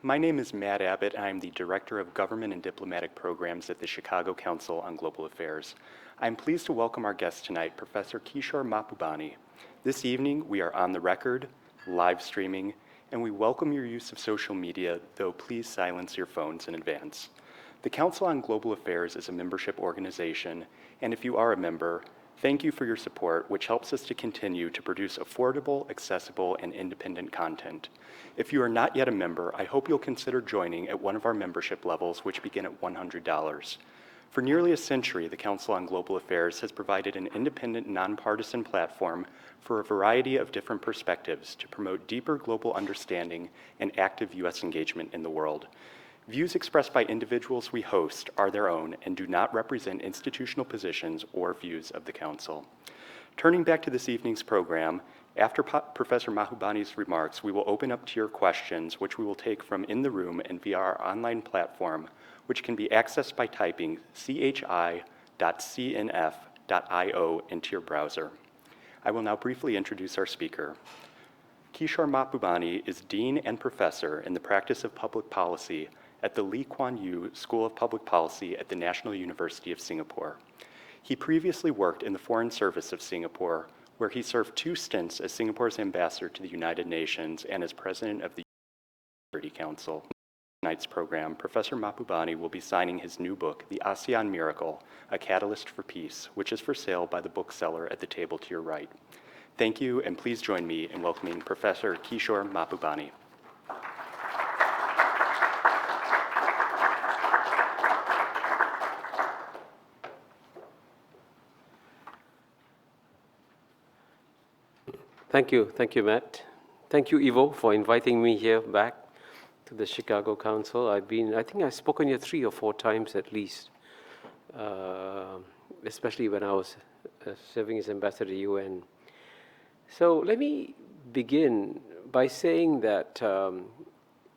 My name is Matt Abbott. I'm the Director of Government and Diplomatic Programs at the Chicago Council on Global Affairs. I'm pleased to welcome our guest tonight, Professor Kishore Pavani. This evening, we are on the record, live streaming, and we welcome your use of social media, though please silence your phones in advance. The Council on Global Affairs is a membership organization, and if you are a member, thank you for your support, which helps us to continue to produce affordable, accessible, and independent content. If you are not yet a member, I hope you'll consider joining at one of our membership levels, which begin at $100. For nearly a century, the Council on Global Affairs has provided an independent, nonpartisan platform for a variety of different perspectives to promote deeper global understanding and active U.S. engagement in the world. Views expressed by individuals we host are their own and do not represent institutional positions or views of the Council. Turning back to this evening's program, after Professor Mahbubani's remarks, we will open up to your questions, which we will take from in the room and via our online platform, which can be accessed by typing chi.cnf.io into your browser. I will now briefly introduce our speaker. Kishore Pavani is Dean and Professor in the Practice of Public Policy at the Lee Kuan Yew School of Public Policy at the National University of Singapore. He previously worked in the Foreign Service of Singapore, where he served 2 stints as Singapore's ambassador to the United Nations and as president of the Security Council. Tonight's program, Professor Mahbubani will be signing his new book, The ASEAN Miracle, A Catalyst for Peace, which is for sale by the bookseller at the table to your right. Thank you, and please join me in welcoming Professor Kishore Pavani. Thank you, Matt. Thank you, Ivo, for inviting me here back to the Chicago Council. I think I've spoken here 3 or 4 times at least, especially when I was serving as ambassador to the UN. So let me begin by saying that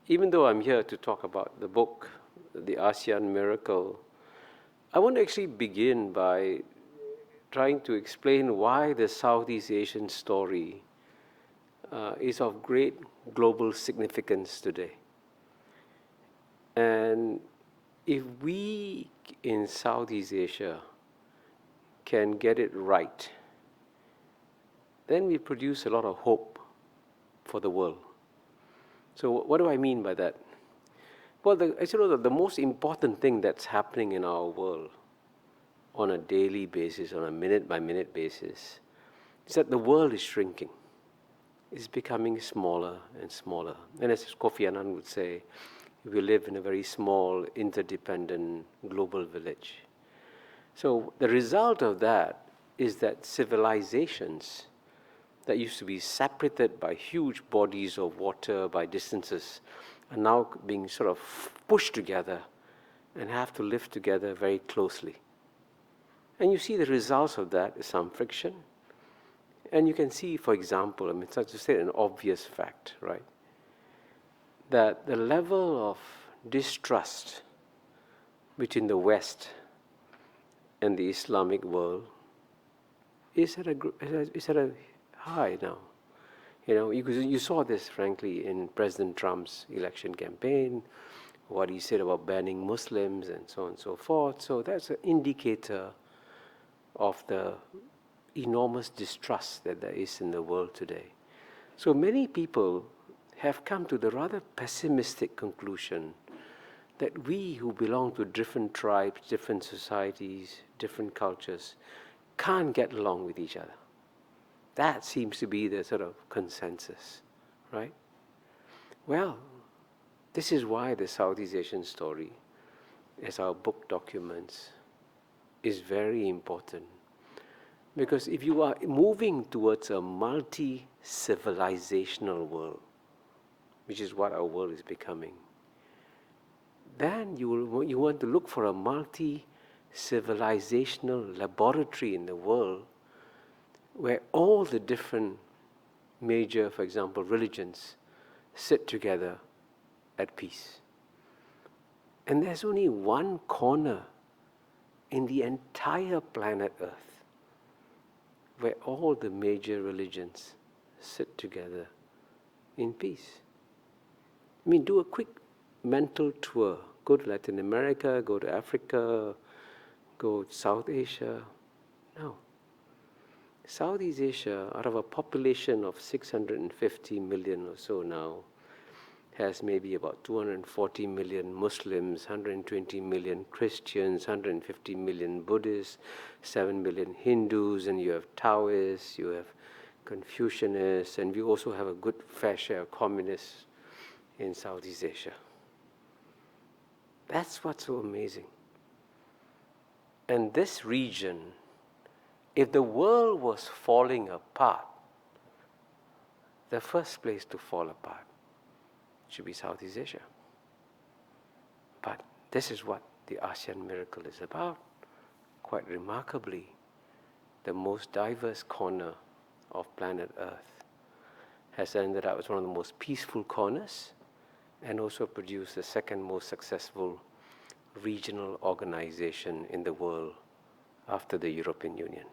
even though I'm here to talk about the book, The ASEAN Miracle, I want to actually begin by trying to explain why the Southeast Asian story is of great global significance today. And if we in Southeast Asia can get it right, then we produce a lot of hope for the world. So what do I mean by that? Well, the most important thing that's happening in our world on a daily basis, on a minute-by-minute basis, is that the world is shrinking. It's becoming smaller and smaller. And as Kofi Annan would say, we live in a very small, interdependent global village. So the result of that is that civilizations that used to be separated by huge bodies of water, by distances, are now being sort of pushed together and have to live together very closely. And you see the results of that is some friction. And you can see, for example, such to say an obvious fact, right? That the level of distrust between the West and the Islamic world is at a high now. You saw this, frankly, in President Trump's election campaign, what he said about banning Muslims and so on and so forth. So that's an indicator of the enormous distrust that there is in the world today. So many people have come to the rather pessimistic conclusion that we who belong to different tribes, different societies, different cultures, can't get along with each other. That seems to be the sort of consensus, right? Well, this is why the Southeast Asian story, as our book documents, is very important. Because if you are moving towards a multi-civilizational world, which is what our world is becoming, then you want to look for a multi-civilizational laboratory in the world where all the different major, for example, religions sit together at peace. And there's only one corner in the entire planet Earth where all the major religions sit together in peace. I mean, do a quick mental tour. Go to Latin America, go to Africa, go to South Asia. No. Southeast Asia, out of a population of 650 million or so now, has maybe about 240 million Muslims, 120 million Christians, 150 million Buddhists, 7 million Hindus, and you have Taoists, you have Confucianists, and we also have a good fair share of communists in Southeast Asia. That's what's so amazing. And this region, if the world was falling apart, the first place to fall apart should be Southeast Asia. But this is what the ASEAN miracle is about. Quite remarkably, the most diverse corner of planet Earth has ended up as one of the most peaceful corners and also produced the second most successful regional organization in the world after the European Union.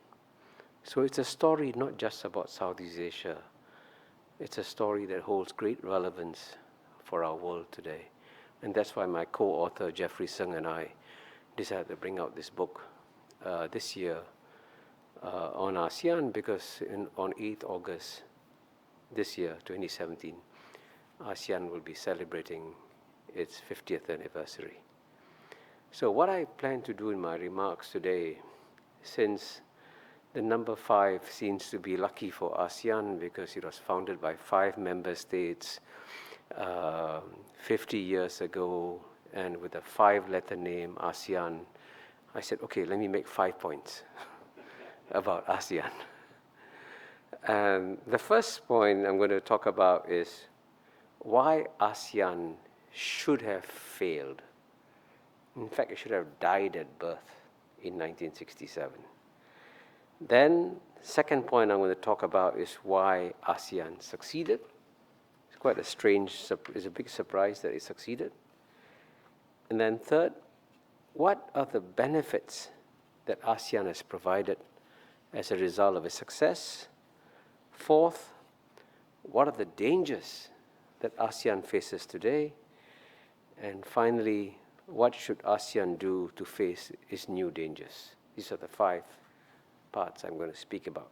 So it's a story not just about Southeast Asia. It's a story that holds great relevance for our world today. And that's why my co-author, Jeffrey Sung, and I decided to bring out this book this year on ASEAN, because on 8th August this year, 2017, ASEAN will be celebrating its 50th anniversary. So what I plan to do in my remarks today, since the number 5 seems to be lucky for ASEAN because it was founded by 5 member states 50 years ago, and with a 5-letter name, ASEAN, I said, okay, let me make 5 points about ASEAN. And the first point I'm going to talk about is why ASEAN should have failed. In fact, it should have died at birth in 1967. Then, second point I'm going to talk about is why ASEAN succeeded. It's quite a it's a big surprise that it succeeded. And then third, what are the benefits that ASEAN has provided as a result of its success? Fourth, what are the dangers that ASEAN faces today? And finally, what should ASEAN do to face its new dangers? These are the 5 parts I'm going to speak about.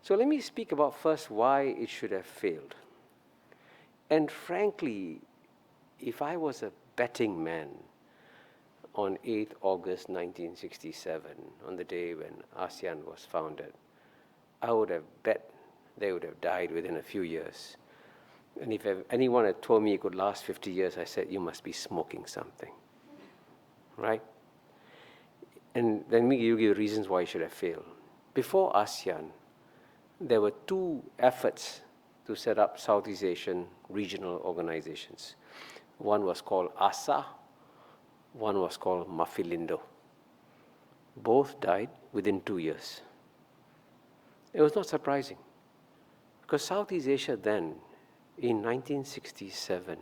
So let me speak about first why it should have failed. And frankly, if I was a betting man on 8th August 1967, on the day when ASEAN was founded, I would have bet they would have died within a few years. And if anyone had told me it could last 50 years, I said, you must be smoking something, right? And then me give you reasons why it should have failed. Before ASEAN, there were 2 efforts to set up Southeast Asian regional organizations. One was called ASA, one was called Mafilindo. Both died within 2 years. It was not surprising, because Southeast Asia then, in 1967,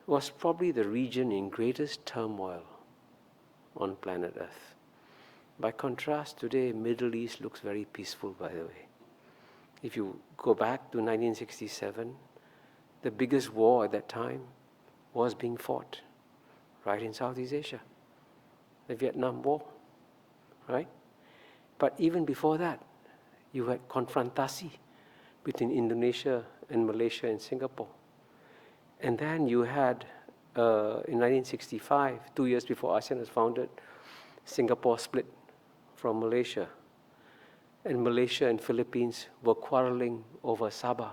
was probably the region in greatest turmoil on planet Earth. By contrast, today, Middle East looks very peaceful, by the way. If you go back to 1967, the biggest war at that time was being fought right in Southeast Asia, the Vietnam War, right? But even before that, you had confrontasi between Indonesia and Malaysia and Singapore. And then you had, in 1965, 2 years before ASEAN was founded, Singapore split from Malaysia. And Malaysia and Philippines were quarreling over Sabah.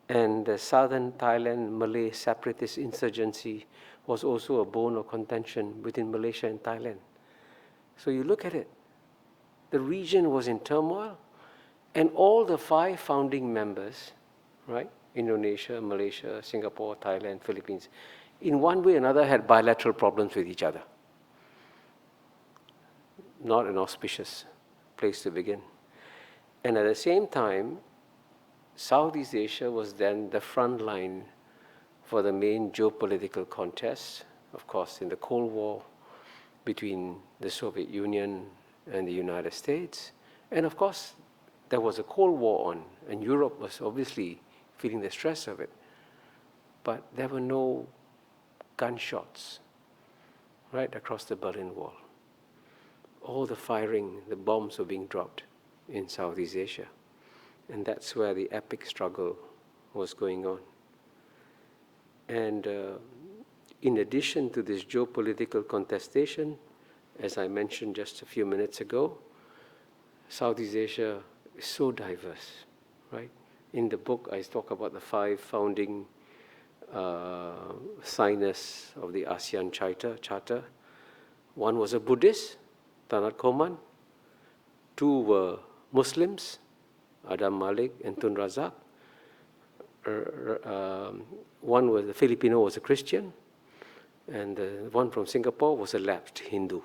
And the southern Thailand Malay separatist insurgency was also a bone of contention between Malaysia and Thailand. So you look at it, the region was in turmoil, and all the 5 founding members, right, Indonesia, Malaysia, Singapore, Thailand, Philippines, in one way or another had bilateral problems with each other. Not an auspicious place to begin. And at the same time, Southeast Asia was then the front line for the main geopolitical contests, of course, in the Cold War between the Soviet Union and the United States. And of course, there was a Cold War on, and Europe was obviously feeling the stress of it. but there were no gunshots right across the Berlin Wall. All the firing, the bombs were being dropped in Southeast Asia. And that's where the epic struggle was going on. And in addition to this geopolitical contestation, as I mentioned just a few minutes ago, Southeast Asia is so diverse, right? In the book, I talk about the 5 founding Sinus of the Asean Charter. One was a Buddhist, Tanat Koman. 2 were Muslims, Adam Malik and Tun Razak. One was a Filipino, was a Christian, and the one from Singapore was a lapsed Hindu.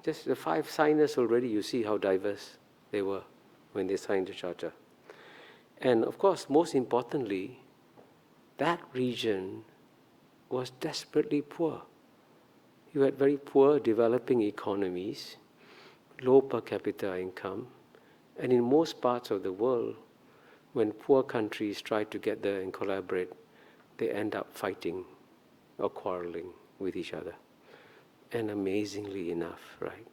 Just the 5 signers already, you see how diverse they were when they signed the charter. And of course, most importantly, that region was desperately poor. You had very poor developing economies, low per capita income, and in most parts of the world, when poor countries try together and collaborate, they end up fighting or quarreling with each other. And amazingly enough, right,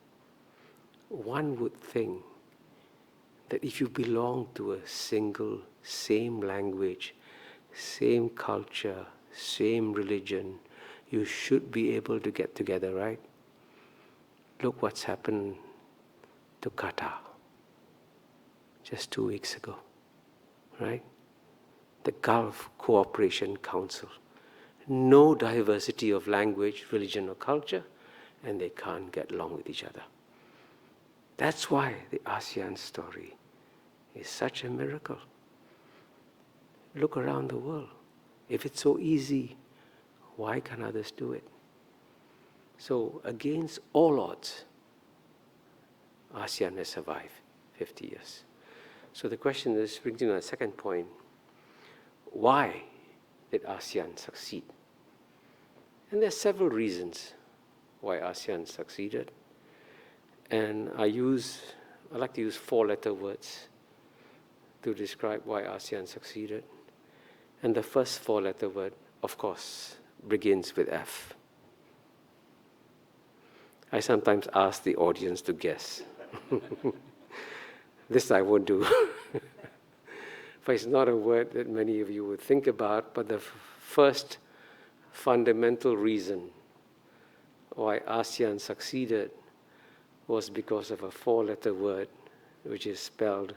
one would think that if you belong to a single, same language, same culture, same religion, you should be able to get together, right? Look what's happened to Qatar just 2 weeks ago, right? The Gulf Cooperation Council. No diversity of language, religion, or culture, and they can't get along with each other. That's why the ASEAN story is such a miracle. Look around the world. If it's so easy, why can't others do it? So against all odds, ASEAN has survived 50 years. So the question is, brings me to my second point. Why did ASEAN succeed? And there are several reasons why ASEAN succeeded. And I like to use 4-letter words to describe why ASEAN succeeded. And the first 4-letter word, of course, begins with F. I sometimes ask the audience to guess. This I won't do. But it's not a word that many of you would think about, but the first fundamental reason why ASEAN succeeded was because of a 4-letter word, which is spelled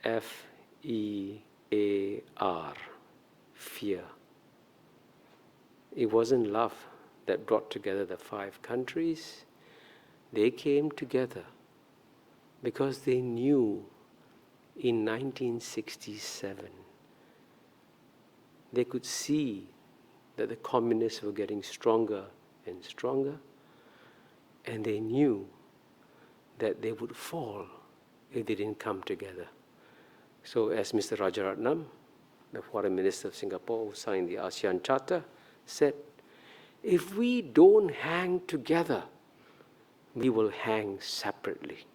F-E-A-R, fear. It wasn't love that brought together the 5 countries. They came together because they knew in 1967 they could see that the communists were getting stronger and stronger, and they knew that they would fall if they didn't come together. So as Mr. Rajaratnam, the Foreign Minister of Singapore, who signed the ASEAN Charter, said, if we don't hang together, we will hang separately.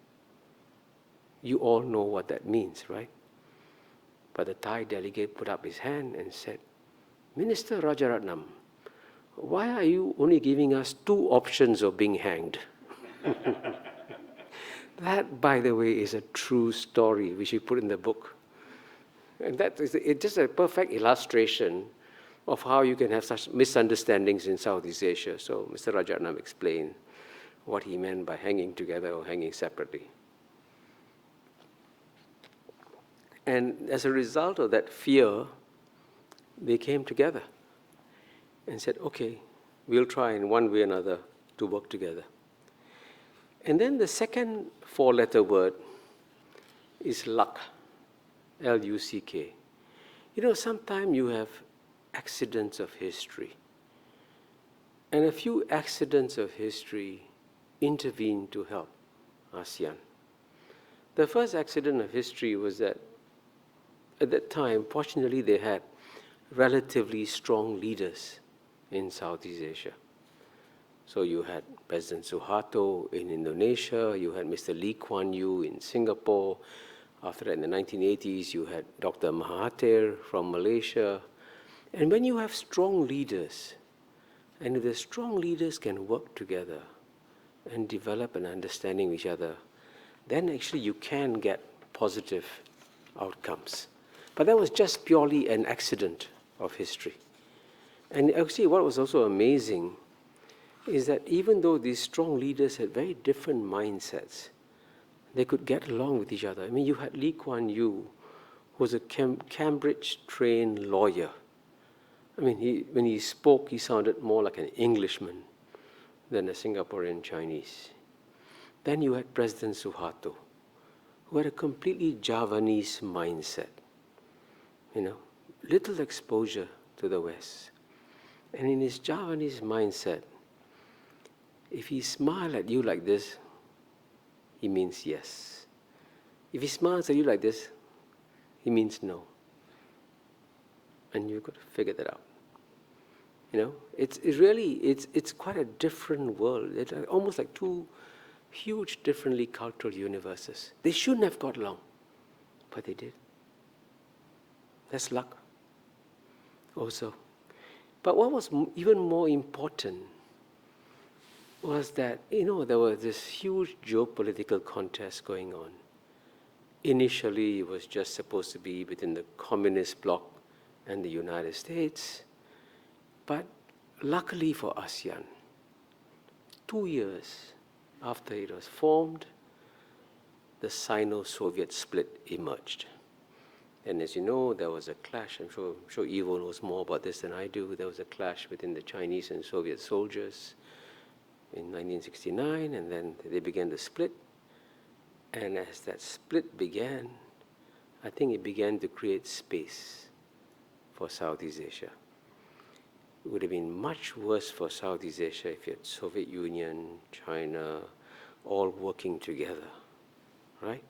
You all know what that means, right? But the Thai delegate put up his hand and said, Minister Rajaratnam, why are you only giving us 2 options of being hanged? That, by the way, is a true story which we put in the book. And that is it's just a perfect illustration of how you can have such misunderstandings in Southeast Asia. So Mr. Rajaratnam explained what he meant by hanging together or hanging separately. And as a result of that fear, they came together and said, okay, we'll try in one way or another to work together. And then the second 4-letter word is luck, L-U-C-K. You know, sometimes you have accidents of history. And a few accidents of history intervene to help ASEAN. The first accident of history was that at that time, fortunately, they had relatively strong leaders in Southeast Asia. So you had President Suharto in Indonesia, you had Mr. Lee Kuan Yew in Singapore. After that, in the 1980s, you had Dr. Mahathir from Malaysia. And when you have strong leaders, and if the strong leaders can work together and develop an understanding of each other, then actually you can get positive outcomes. But that was just purely an accident of history. And actually what was also amazing is that even though these strong leaders had very different mindsets, they could get along with each other. I mean, you had Lee Kuan Yew, who was a Cambridge-trained lawyer. I mean, when he spoke, he sounded more like an Englishman than a Singaporean Chinese. Then you had President Suharto, who had a completely Javanese mindset. Little exposure to the West. And in his Javanese mindset, if he smiles at you like this, he means yes. If he smiles at you like this, he means no. And you've got to figure that out. It's quite a different world. It's almost like two huge, differently cultural universes. They shouldn't have got along, but they did. That's luck also. But what was even more important was that, there was this huge geopolitical contest going on. Initially, it was just supposed to be between the communist bloc and the United States. But luckily for ASEAN, 2 years after it was formed, the Sino-Soviet split emerged. And as you know, there was a clash. I'm sure Ivo knows more about this than I do. There was a clash between the Chinese and Soviet soldiers in 1969, and then they began to split. And as that split began, I think it began to create space for Southeast Asia. It would have been much worse for Southeast Asia if you had Soviet Union, China, all working together, right?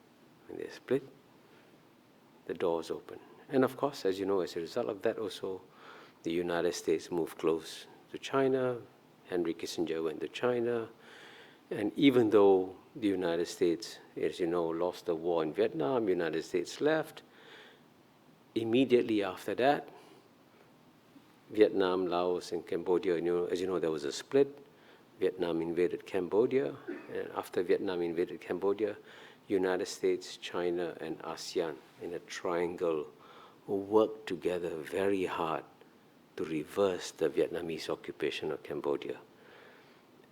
When they split, the doors open. And of course, as you know, as a result of that also, the United States moved close to China. Henry Kissinger went to China. And even though the United States, as you know, lost the war in Vietnam, United States left, immediately after that, Vietnam, Laos, and Cambodia, as you know, there was a split. Vietnam invaded Cambodia, and after Vietnam invaded Cambodia, United States, China, and ASEAN in a triangle worked together very hard to reverse the Vietnamese occupation of Cambodia.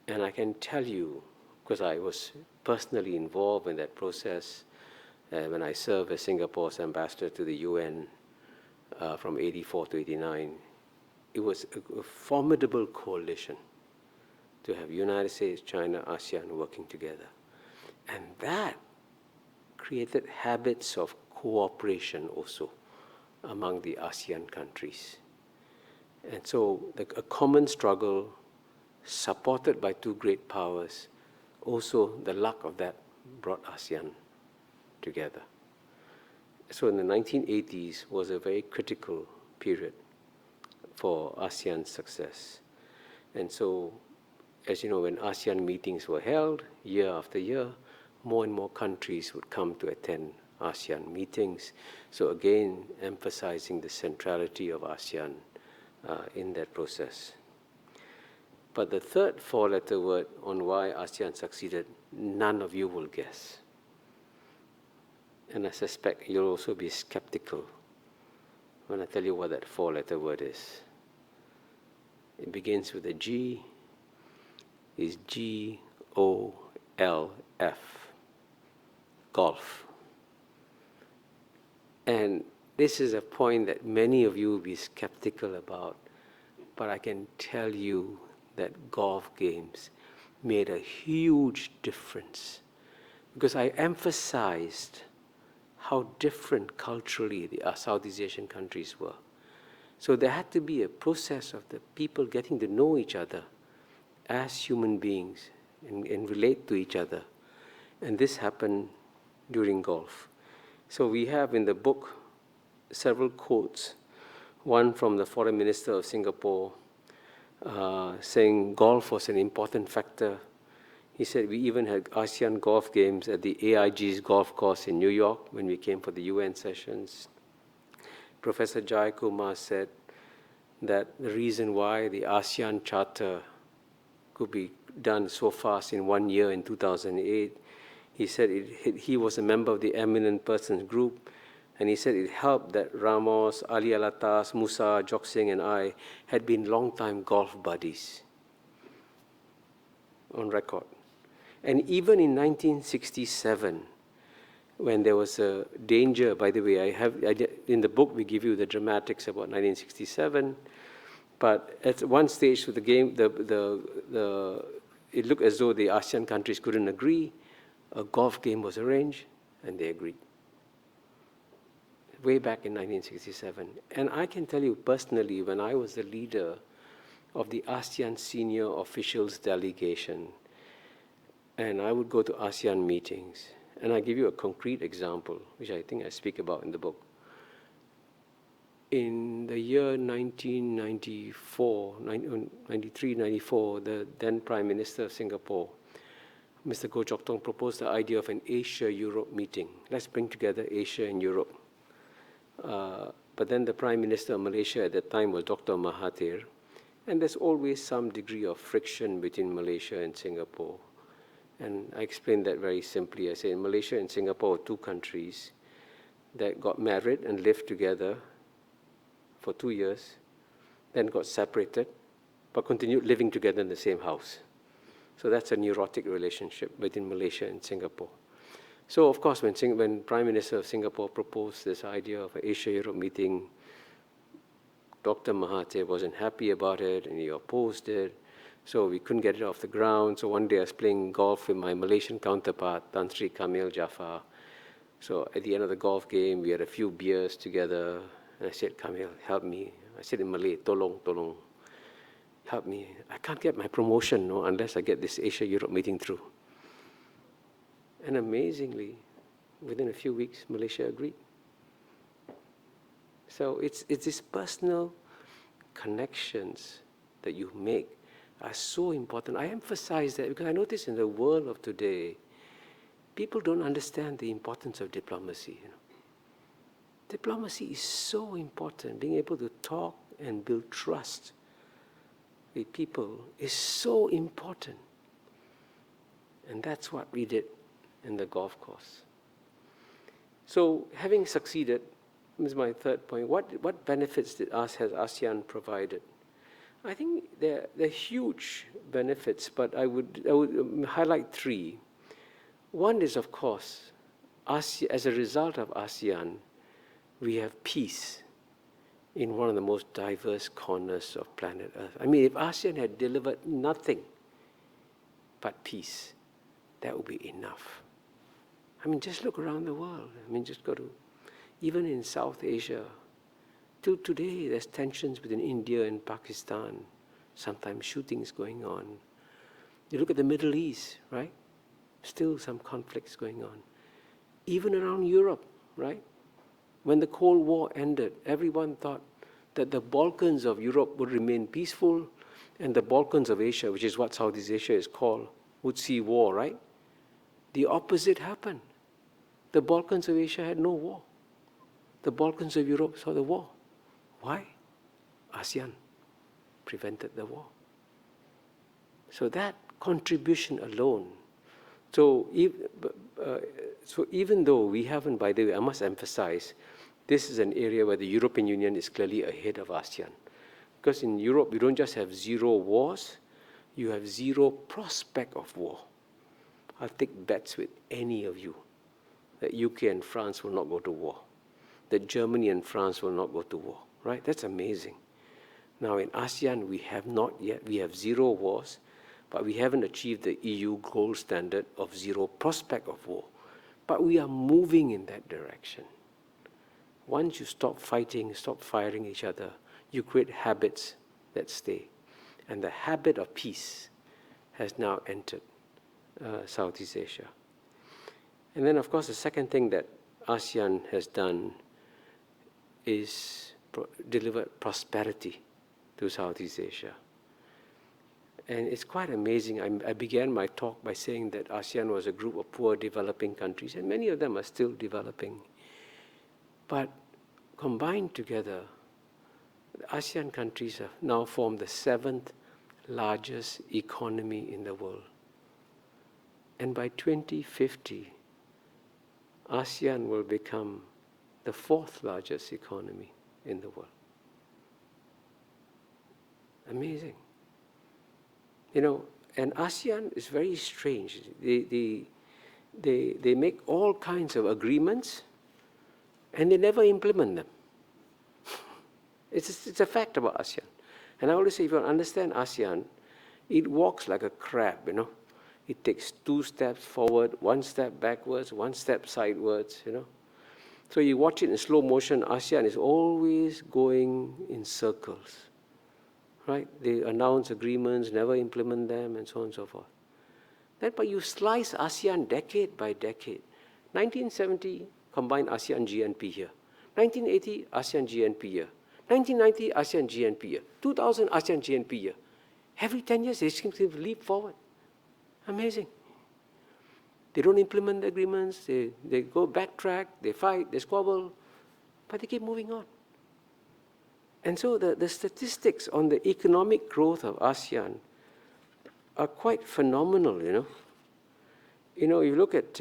And I can tell you, because I was personally involved in that process when I served as Singapore's ambassador to the UN from 84 to 89, it was a formidable coalition to have United States, China, ASEAN working together. And that created habits of cooperation also among the ASEAN countries. And so a common struggle supported by two great powers, also the luck of that brought ASEAN together. So in the 1980s was a very critical period for ASEAN's success. And so, as you know, when ASEAN meetings were held year after year, more and more countries would come to attend ASEAN meetings. So again, emphasizing the centrality of ASEAN in that process. But the third four-letter word on why ASEAN succeeded, none of you will guess. And I suspect you'll also be skeptical when I tell you what that four-letter word is. It begins with a G, is G-O-L-F, golf. And this is a point that many of you will be skeptical about, but I can tell you that golf games made a huge difference because I emphasized how different culturally the Southeast Asian countries were. So there had to be a process of the people getting to know each other as human beings and relate to each other. And this happened during golf. So we have in the book several quotes, one from the Foreign Minister of Singapore saying golf was an important factor. He said we even had ASEAN golf games at the AIG's golf course in New York when we came for the UN sessions. Professor Jai Kumar said that the reason why the Asean Charter could be done so fast in 1 year in 2008, he said he was a member of the Eminent Persons Group, and he said it helped that Ramos, Ali Alatas, Musa, Joksing, and I had been long-time golf buddies on record. And even in 1967, when there was a danger, by the way, in the book we give you the dramatics about 1967, but at one stage of the game, it looked as though the ASEAN countries couldn't agree. A golf game was arranged, and they agreed. Way back in 1967. And I can tell you personally, when I was the leader of the ASEAN Senior Officials Delegation, and I would go to ASEAN meetings, and I give you a concrete example, which I think I speak about in the book. In the year 1994, 93, 94, the then Prime Minister of Singapore, Mr. Goh Chok Tong, proposed the idea of an Asia-Europe meeting. Let's bring together Asia and Europe. But then the Prime Minister of Malaysia at that time was Dr. Mahathir, and there's always some degree of friction between Malaysia and Singapore. And I explained that very simply. I say Malaysia and Singapore are two countries that got married and lived together for 2 years, then got separated, but continued living together in the same house. So that's a neurotic relationship between Malaysia and Singapore. So of course, when Prime Minister of Singapore proposed this idea of an Asia-Europe meeting, Dr. Mahathir wasn't happy about it, and he opposed it. So we couldn't get it off the ground. So one day I was playing golf with my Malaysian counterpart, Tan Sri Kamil Jaafar. So at the end of the golf game, we had a few beers together. And I said, Kamil, help me. I said in Malay, tolong, tolong. Help me. I can't get my promotion unless I get this Asia-Europe meeting through. And amazingly, within a few weeks, Malaysia agreed. So it's these personal connections that you make are so important. I emphasize that because I notice in the world of today, people don't understand the importance of diplomacy. Diplomacy is so important. Being able to talk and build trust with people is so important. And that's what we did in the golf course. So having succeeded, this is my third point, what benefits has ASEAN provided? I think they're huge benefits, but I would highlight three. One is, of course, as a result of ASEAN, we have peace in one of the most diverse corners of planet Earth. I mean, if ASEAN had delivered nothing but peace, that would be enough. I mean, just look around the world. I mean, just go to, even in South Asia, till today, there's tensions between India and Pakistan, sometimes shootings going on. You look at the Middle East, right? Still some conflicts going on. Even around Europe, right? When the Cold War ended, everyone thought that the Balkans of Europe would remain peaceful, and the Balkans of Asia, which is what Southeast Asia is called, would see war, right? The opposite happened. The Balkans of Asia had no war. The Balkans of Europe saw the war. Why? ASEAN prevented the war. So that contribution alone. So even though we haven't, by the way, I must emphasize, this is an area where the European Union is clearly ahead of ASEAN. Because in Europe, you don't just have zero wars, you have zero prospect of war. I'll take bets with any of you that UK and France will not go to war, that Germany and France will not go to war, right? That's amazing. Now in ASEAN, we have not yet, we have zero wars, but we haven't achieved the EU gold standard of zero prospect of war. But we are moving in that direction. Once you stop fighting, stop firing each other, you create habits that stay. And the habit of peace has now entered Southeast Asia. And then, of course, the second thing that ASEAN has done is deliver prosperity to Southeast Asia. And it's quite amazing. I began my talk by saying that ASEAN was a group of poor developing countries, and many of them are still developing. But combined together, The ASEAN countries have now formed the 7th largest economy in the world. And by 2050, ASEAN will become the 4th largest economy in the world. Amazing. You know, and ASEAN is very strange. They make all kinds of agreements and they never implement them. It's a fact about ASEAN. And I always say, if you understand ASEAN, it walks like a crab, you know. It takes 2 steps forward, 1 step backwards, 1 step sideways, you know. So you watch it in slow motion, ASEAN is always going in circles, right? They announce agreements, never implement them, and so on and so forth. But you slice ASEAN decade by decade. 1970, combined ASEAN GNP here. 1980, ASEAN GNP here. 1990, ASEAN GNP year. 2000, ASEAN GNP year. Every 10 years, they seem to leap forward. Amazing. They don't implement the agreements. They go backtrack. They fight. They squabble. But they keep moving on. And so the statistics on the economic growth of ASEAN are quite phenomenal, you know. You know, you look at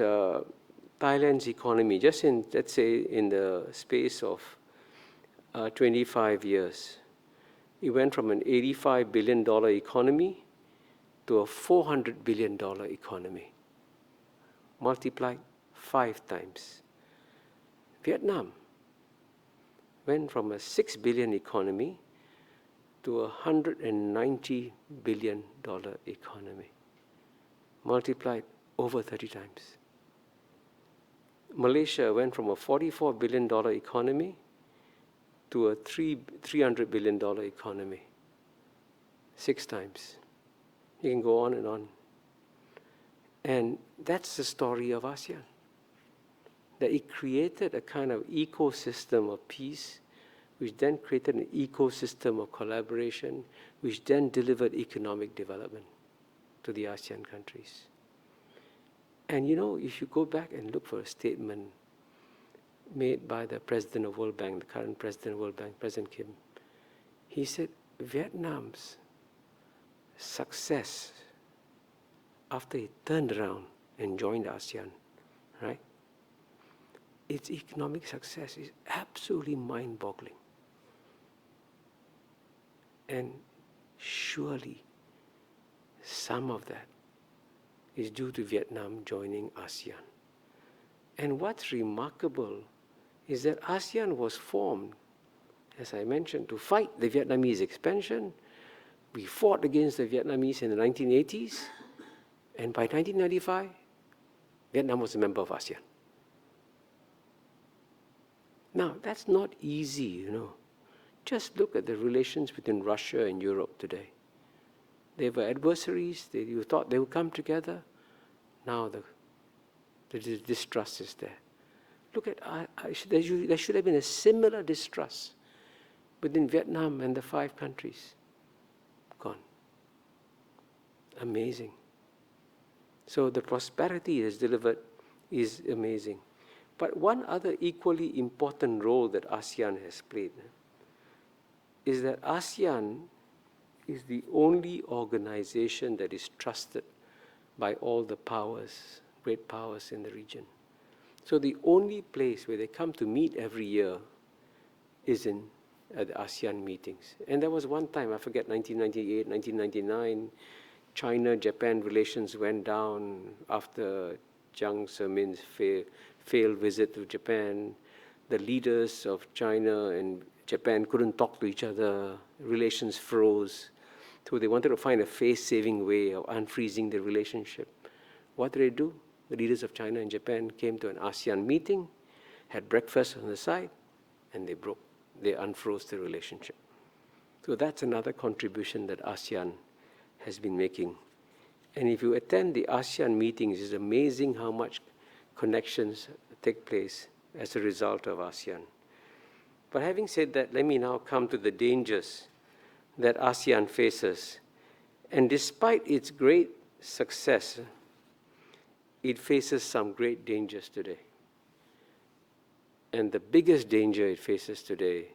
Thailand's economy, just in, let's say, in the space of 25 years, it went from an $85 billion economy to a $400 billion economy, multiplied 5 times. Vietnam went from a $6 billion economy to a $190 billion economy, multiplied over 30 times. Malaysia went from a $44 billion economy to a $300 billion economy, 6 times. You can go on and on. And that's the story of ASEAN, that it created a kind of ecosystem of peace, which then created an ecosystem of collaboration, which then delivered economic development to the ASEAN countries. And you know, if you go back and look for a statement made by the president of World Bank, the current president of World Bank, President Kim, he said Vietnam's success after it turned around and joined ASEAN, right? Its economic success is absolutely mind-boggling. And surely some of that is due to Vietnam joining ASEAN. And what's remarkable is that ASEAN was formed, as I mentioned, to fight the Vietnamese expansion. We fought against the Vietnamese in the 1980s, and by 1995, Vietnam was a member of ASEAN. Now, that's not easy, you know. Just look at the relations between Russia and Europe today. They were adversaries. You thought they would come together. Now the distrust is there. Look at, there should have been a similar distrust within Vietnam and the 5 countries. Gone. Amazing. So the prosperity it has delivered is amazing. But one other equally important role that ASEAN has played is that ASEAN is the only organization that is trusted by all the powers, great powers in the region. So the only place where they come to meet every year is at the ASEAN meetings. And there was one time, I forget, 1998, 1999, China-Japan relations went down after Jiang Zemin's failed visit to Japan. The leaders of China and Japan couldn't talk to each other. Relations froze. So they wanted to find a face-saving way of unfreezing the relationship. What did they do? The leaders of China and Japan came to an ASEAN meeting, had breakfast on the side, and they unfroze the relationship. So that's another contribution that ASEAN has been making. And if you attend the ASEAN meetings, it's amazing how much connections take place as a result of ASEAN. But having said that, let me now come to the dangers that ASEAN faces. And despite its great success, it faces some great dangers today. And the biggest danger it faces today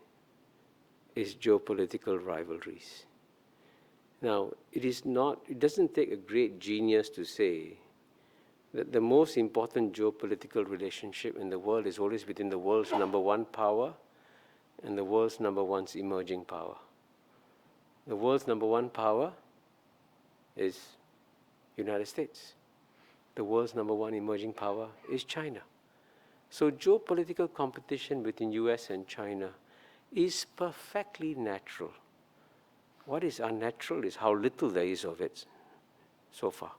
is geopolitical rivalries. Now, it doesn't take a great genius to say that the most important geopolitical relationship in the world is always between the world's number one power and the world's number one's emerging power. The world's number one power is United States. The world's number one emerging power is China. So geopolitical competition between US and China is perfectly natural. What is unnatural is how little there is of it so far.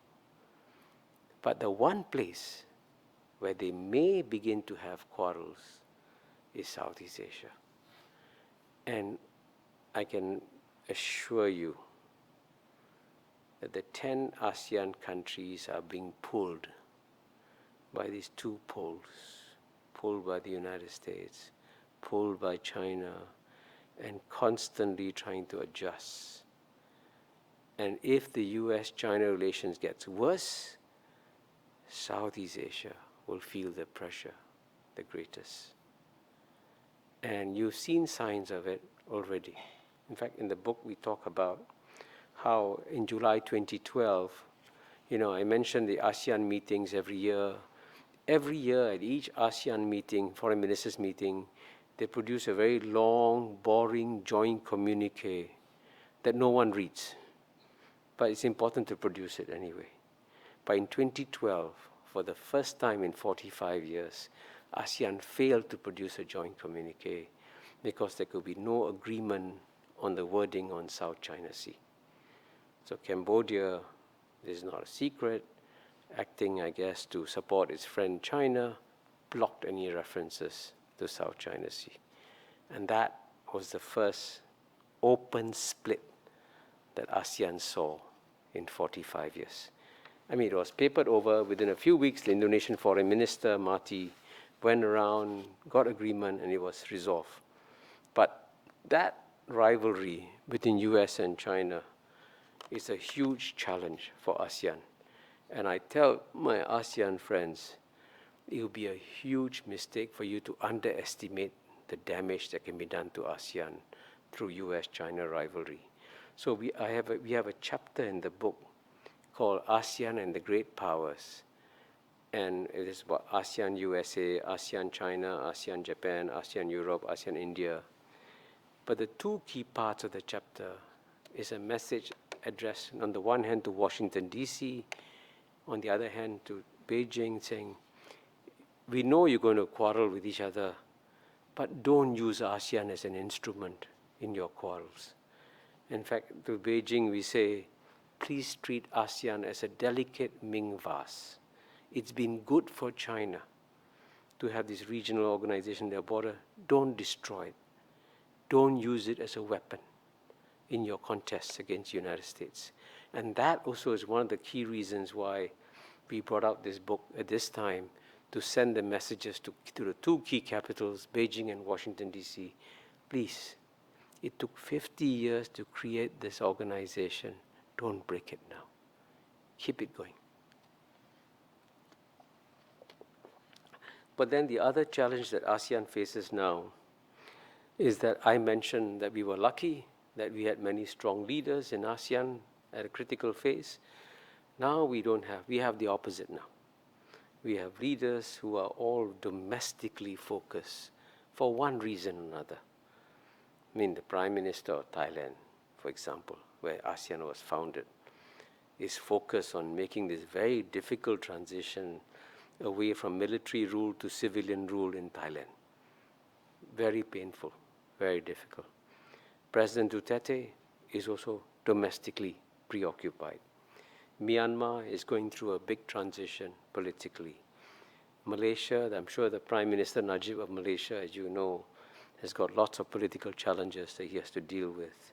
But the one place where they may begin to have quarrels is Southeast Asia. And I can assure you that the 10 ASEAN countries are being pulled by these two poles, pulled by the United States, pulled by China, and constantly trying to adjust. And if the US-China relations gets worse, Southeast Asia will feel the pressure the greatest. And you've seen signs of it already. In fact, in the book we talk about how in July 2012, I mentioned the ASEAN meetings every year. Every year at each ASEAN meeting, foreign ministers meeting, they produce a very long, boring joint communique that no one reads. But it's important to produce it anyway. But in 2012, for the first time in 45 years, ASEAN failed to produce a joint communique because there could be no agreement on the wording on South China Sea. So Cambodia, this is not a secret, acting, I guess, to support its friend China, blocked any references to South China Sea. And that was the first open split that ASEAN saw in 45 years. I mean, it was papered over. Within a few weeks, the Indonesian foreign minister, Marty, went around, got agreement, and it was resolved. But that rivalry between US and China is a huge challenge for ASEAN. And I tell my ASEAN friends, it will be a huge mistake for you to underestimate the damage that can be done to ASEAN through US-China rivalry. So we have a chapter in the book called ASEAN and the Great Powers. And it is about ASEAN USA, ASEAN China, ASEAN Japan, ASEAN Europe, ASEAN India. But the two key parts of the chapter is a message addressed on the one hand to Washington, D.C., on the other hand to Beijing, saying, we know you're going to quarrel with each other, but don't use ASEAN as an instrument in your quarrels. In fact, to Beijing we say, please treat ASEAN as a delicate Ming vase. It's been good for China to have this regional organization at their border. Don't destroy it. Don't use it as a weapon in your contests against the United States. And that also is one of the key reasons why we brought out this book at this time, to send the messages to the two key capitals, Beijing and Washington, D.C. Please, it took 50 years to create this organization. Don't break it now. Keep it going. But then the other challenge that ASEAN faces now is that I mentioned that we were lucky, that we had many strong leaders in ASEAN at a critical phase. Now we have the opposite now. We have leaders who are all domestically focused for one reason or another. I mean, the Prime Minister of Thailand, for example, where ASEAN was founded, is focused on making this very difficult transition away from military rule to civilian rule in Thailand. Very painful, very difficult. President Duterte is also domestically preoccupied. Myanmar is going through a big transition politically. Malaysia, I'm sure the Prime Minister Najib of Malaysia, as you know, has got lots of political challenges that he has to deal with.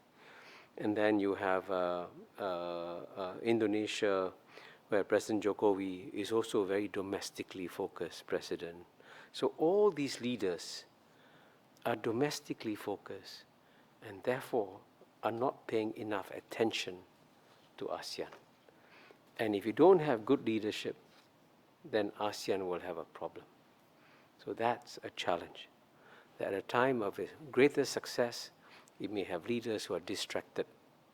And then you have Indonesia, where President Jokowi is also a very domestically focused president. So all these leaders are domestically focused and therefore are not paying enough attention to ASEAN. And if you don't have good leadership, then ASEAN will have a problem. So that's a challenge. That at a time of greater success, It may have leaders who are distracted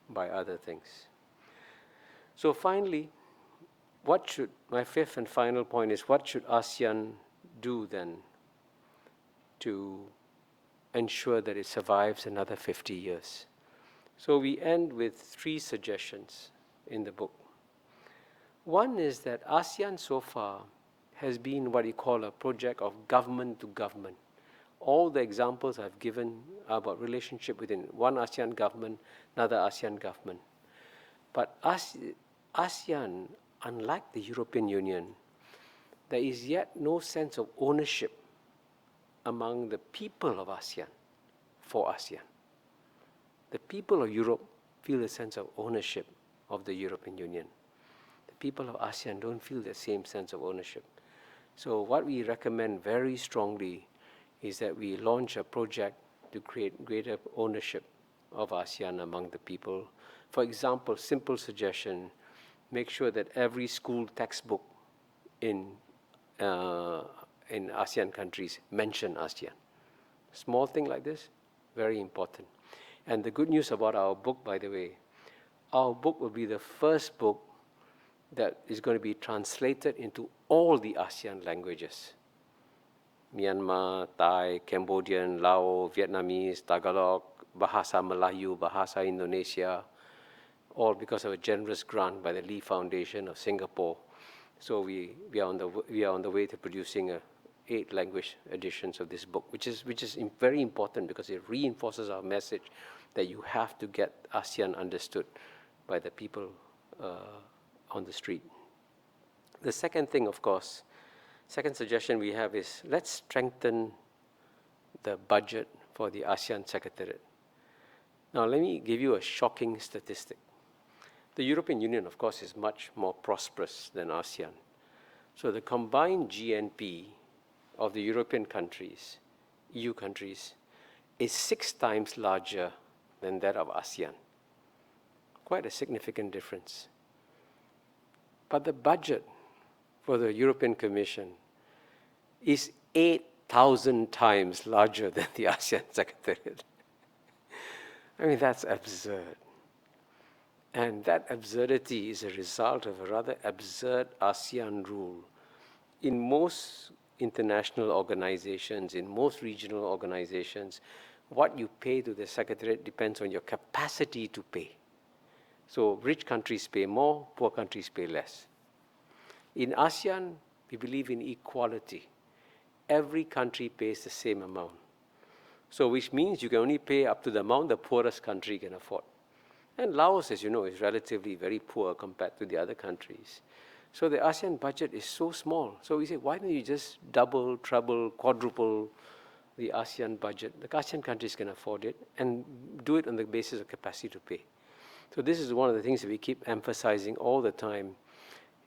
by other things. So finally, my fifth and final point is, what should ASEAN do then to ensure that it survives another 50 years? So we end with 3 suggestions in the book. One is that ASEAN so far has been what you call a project of government to government. All the examples I've given are about relationship within one ASEAN government, another ASEAN government. But ASEAN, unlike the European Union, there is yet no sense of ownership among the people of ASEAN for ASEAN. The people of Europe feel a sense of ownership of the European Union. The people of ASEAN don't feel the same sense of ownership. So what we recommend very strongly is that we launch a project to create greater ownership of ASEAN among the people. For example, simple suggestion, make sure that every school textbook in ASEAN countries mention ASEAN. Small thing like this, very important. And the good news about our book, by the way, our book will be the first book that is going to be translated into all the ASEAN languages. Myanmar, Thai, Cambodian, Lao, Vietnamese, Tagalog, Bahasa Melayu, Bahasa Indonesia, all because of a generous grant by the Lee Foundation of Singapore. So we are on the way to producing 8 language editions of this book, which is very important because it reinforces our message that you have to get ASEAN understood by the people on the street. The second thing, of course, second suggestion we have is, let's strengthen the budget for the ASEAN Secretariat. Now, let me give you a shocking statistic. The European Union, of course, is much more prosperous than ASEAN. So the combined GNP of the European countries, EU countries, is 6 times larger than that of ASEAN. Quite a significant difference. But the budget for the European Commission is 8,000 times larger than the ASEAN Secretariat. I mean, that's absurd. And that absurdity is a result of a rather absurd ASEAN rule. In most international organizations, in most regional organizations, what you pay to the Secretariat depends on your capacity to pay. So rich countries pay more, poor countries pay less. In ASEAN, we believe in equality. Every country pays the same amount. So which means you can only pay up to the amount the poorest country can afford. And Laos, as you know, is relatively very poor compared to the other countries. So the ASEAN budget is so small. So we say, why don't you just double, treble, quadruple the ASEAN budget? The ASEAN countries can afford it and do it on the basis of capacity to pay. So this is one of the things that we keep emphasizing all the time.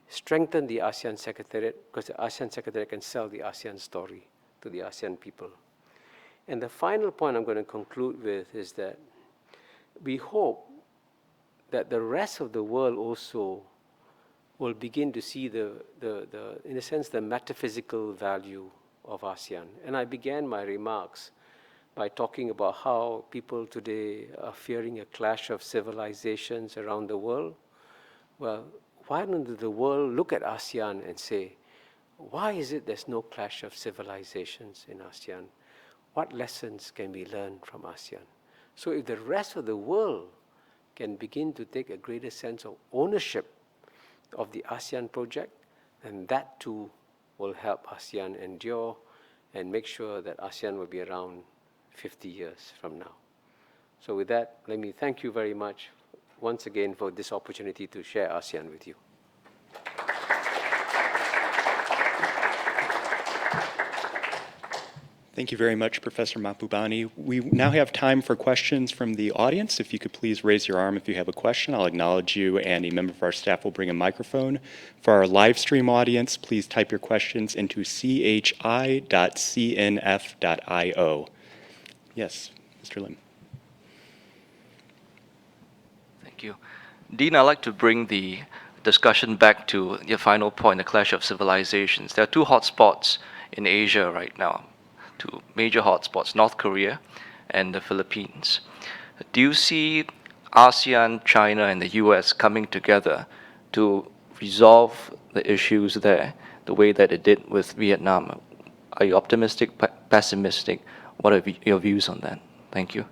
Strengthen the ASEAN Secretariat, because the ASEAN Secretariat can sell the ASEAN story to the ASEAN people. And the final point I'm going to conclude with is that we hope that the rest of the world also will begin to see in a sense, the metaphysical value of ASEAN. And I began my remarks by talking about how people today are fearing a clash of civilizations around the world. Well, why don't the world look at ASEAN and say, why is it there's no clash of civilizations in ASEAN? What lessons can we learn from ASEAN? So if the rest of the world can begin to take a greater sense of ownership of the ASEAN project, then that too will help ASEAN endure and make sure that ASEAN will be around 50 years from now. So with that, let me thank you very much once again for this opportunity to share ASEAN with you. Thank you very much, Professor Mapubani. We now have time for questions from the audience. If you could please raise your arm if you have a question, I'll acknowledge you, and a member of our staff will bring a microphone. For our live stream audience, please type your questions into chi.cnf.io. Yes, Mr. Lim. Thank you. Dean, I'd like to bring the discussion back to your final point, the clash of civilizations. There are 2 hotspots in Asia right now. 2 major hotspots, North Korea and the Philippines. Do you see ASEAN, China, and the US coming together to resolve the issues there the way that it did with Vietnam? Are you optimistic, pessimistic? What are your views on that? Thank you.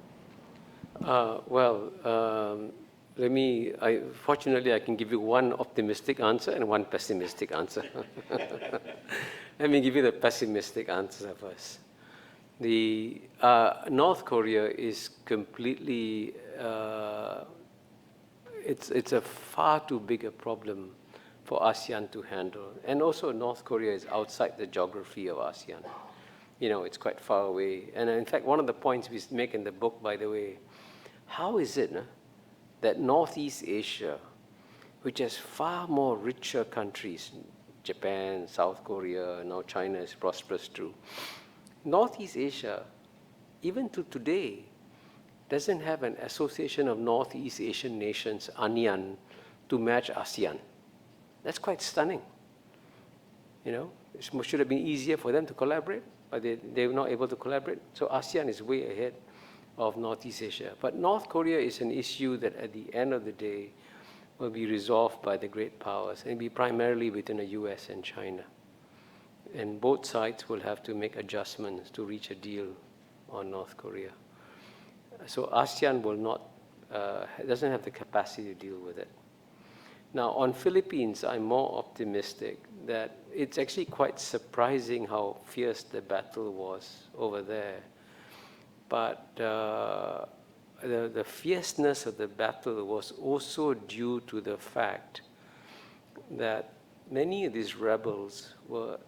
Fortunately, I can give you one optimistic answer and one pessimistic answer. Let me give you the pessimistic answer first. The North Korea is completely, it's a far too big a problem for ASEAN to handle. And also North Korea is outside the geography of ASEAN. You know, it's quite far away. And in fact, one of the points we make in the book, by the way, how is it that Northeast Asia, which has far more richer countries, Japan, South Korea, now China is prosperous too, Northeast Asia, even to today, doesn't have an association of Northeast Asian nations, ASEAN, to match ASEAN. That's quite stunning. You know, it should have been easier for them to collaborate, but they were not able to collaborate. So ASEAN is way ahead of Northeast Asia. But North Korea is an issue that at the end of the day will be resolved by the great powers and be primarily within the US and China. And both sides will have to make adjustments to reach a deal on North Korea. So ASEAN will not, doesn't have the capacity to deal with it. Now on Philippines, I'm more optimistic that it's actually quite surprising how fierce the battle was over there. But the fierceness of the battle was also due to the fact that many of these rebels were,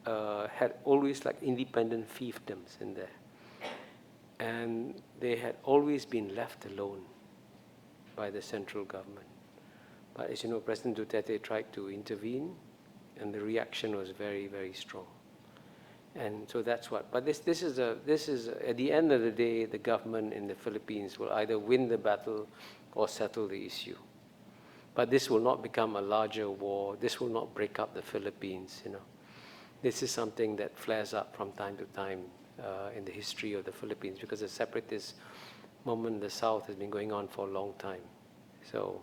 had always like independent fiefdoms in there. And they had always been left alone by the central government. But as you know, President Duterte tried to intervene, and the reaction was very, very strong. And so that's what. But this is at the end of the day, the government in the Philippines will either win the battle or settle the issue. But this will not become a larger war. This will not break up the Philippines. You know, this is something that flares up from time to time in the history of the Philippines, because the separatist movement in the South has been going on for a long time. So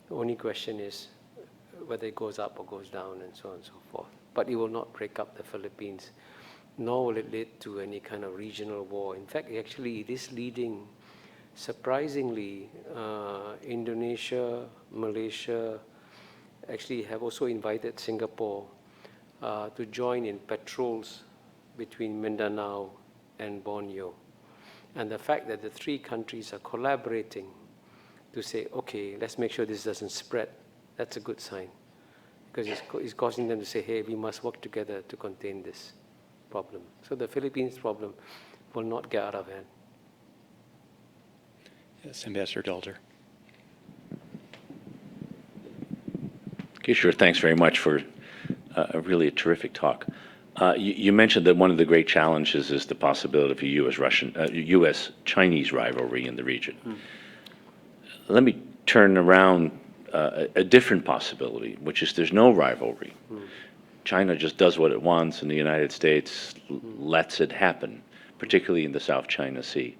the only question is whether it goes up or goes down, and so on and so forth. But it will not break up the Philippines, nor will it lead to any kind of regional war. In fact, actually, it is leading, surprisingly, Indonesia, Malaysia, actually have also invited Singapore to join in patrols between Mindanao and Borneo. And the fact that the three countries are collaborating to say, okay, let's make sure this doesn't spread, that's a good sign. Because it's causing them to say, hey, we must work together to contain this problem. So the Philippines problem will not get out of hand. Yes, Ambassador Dalder. Kishore, thanks very much for a really terrific talk. You mentioned that one of the great challenges is the possibility of a U.S.-Chinese rivalry in the region. Let me turn around a different possibility, which is there's no rivalry. China just does what it wants, and the United States lets it happen, particularly in the South China Sea.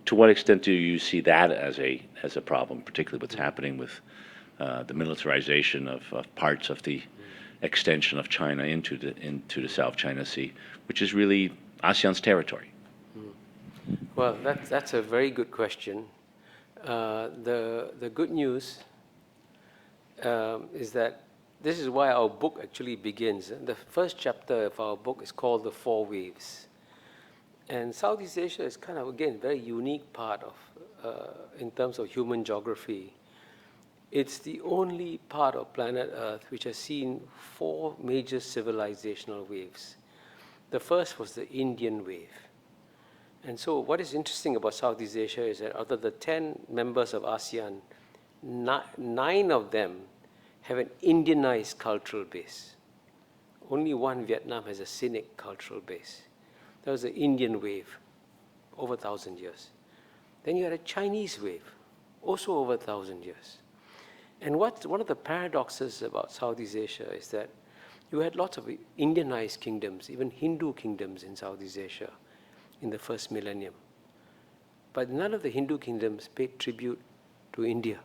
To what extent do you see that as a problem, particularly what's happening with the militarization of parts of the extension of China into the South China Sea, which is really ASEAN's territory? Well, that's a very good question. The good news is that this is why our book actually begins. The first chapter of our book is called The Four Waves. And Southeast Asia is kind of, again, very unique part of, in terms of human geography. It's the only part of planet Earth which has seen four major civilizational waves. The first was the Indian wave. And so what is interesting about Southeast Asia is that out of the 10 members of ASEAN, 9 of them have an Indianized cultural base. Only one, Vietnam, has a Sinic cultural base. That was the Indian wave, over 1,000 years. Then you had a Chinese wave, also over 1,000 years. And one of the paradoxes about Southeast Asia is that you had lots of Indianized kingdoms, even Hindu kingdoms in Southeast Asia in the first millennium. But none of the Hindu kingdoms paid tribute to India.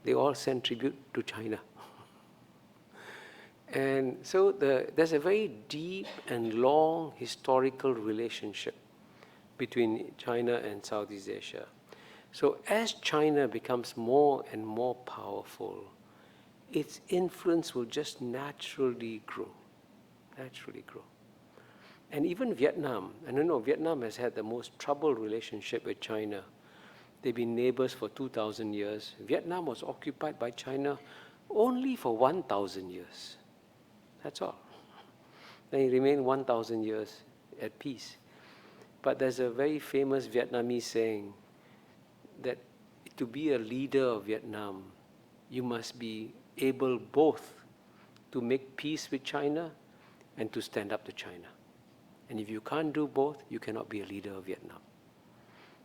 They all sent tribute to China. And so there's a very deep and long historical relationship between China and Southeast Asia. So as China becomes more and more powerful, its influence will just naturally grow. And even Vietnam, and I know Vietnam has had the most troubled relationship with China. They've been neighbors for 2,000 years. Vietnam was occupied by China only for 1,000 years. That's all. Then it remained 1,000 years at peace. But there's a very famous Vietnamese saying that to be a leader of Vietnam, you must be able both to make peace with China and to stand up to China. And if you can't do both, you cannot be a leader of Vietnam.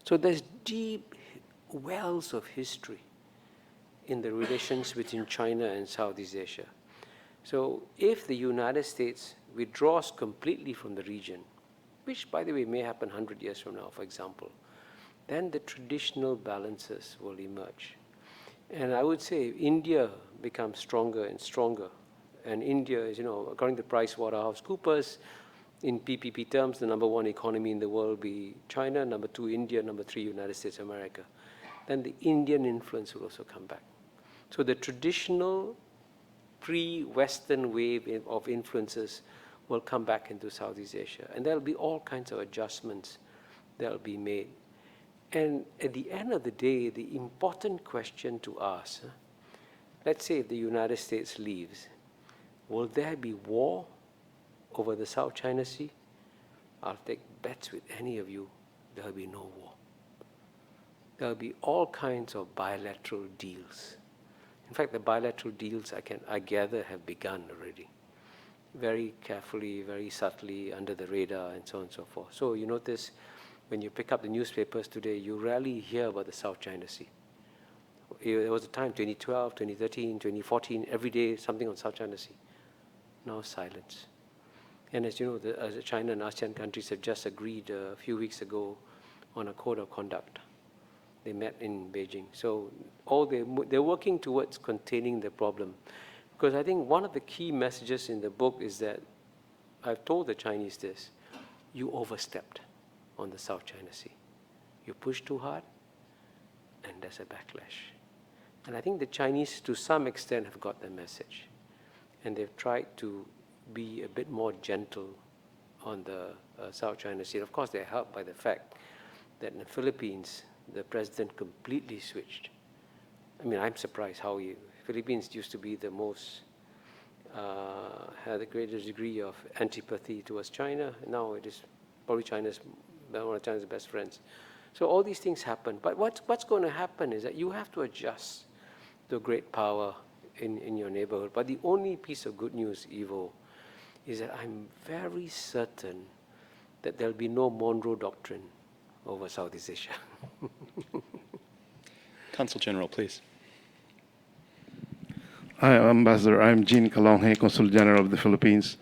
So there's deep wells of history in the relations between China and Southeast Asia. So if the United States withdraws completely from the region, which, by the way, may happen 100 years from now, for example, then the traditional balances will emerge. And I would say India becomes stronger and stronger. And India is, according to PricewaterhouseCoopers, in PPP terms, the number one economy in the world will be China, number two, India, number three, United States of America. Then the Indian influence will also come back. So the traditional pre-Western wave of influences will come back into Southeast Asia. And there'll be all kinds of adjustments that'll be made. And at the end of the day, the important question to ask, let's say if the United States leaves, will there be war over the South China Sea? I'll take bets with any of you, there'll be no war. There'll be all kinds of bilateral deals. In fact, the bilateral deals, I gather, have begun already. Very carefully, very subtly, under the radar, and so on and so forth. So you notice, when you pick up the newspapers today, you rarely hear about the South China Sea. There was a time, 2012, 2013, 2014, every day something on South China Sea. Now silence. And as you know, China and ASEAN countries have just agreed a few weeks ago on a code of conduct. They met in Beijing. So they're working towards containing the problem. Because I think one of the key messages in the book is that I've told the Chinese this: you overstepped on the South China Sea. You pushed too hard, and there's a backlash. And I think the Chinese, to some extent, have got the message. And they've tried to be a bit more gentle on the South China Sea. Of course, they're helped by the fact that in the Philippines, the president completely switched. I mean, I'm surprised how Philippines used to be the most, had the greatest degree of antipathy towards China. Now it is probably one of China's best friends. So all these things happen. But what's going to happen is that you have to adjust to a great power in your neighborhood. But the only piece of good news, Ivo, is that I'm very certain that there'll be no Monroe Doctrine over Southeast Asia. Consul General, please. Hi, Ambassador. I'm Jean Calonghe, Consul General of the Philippines.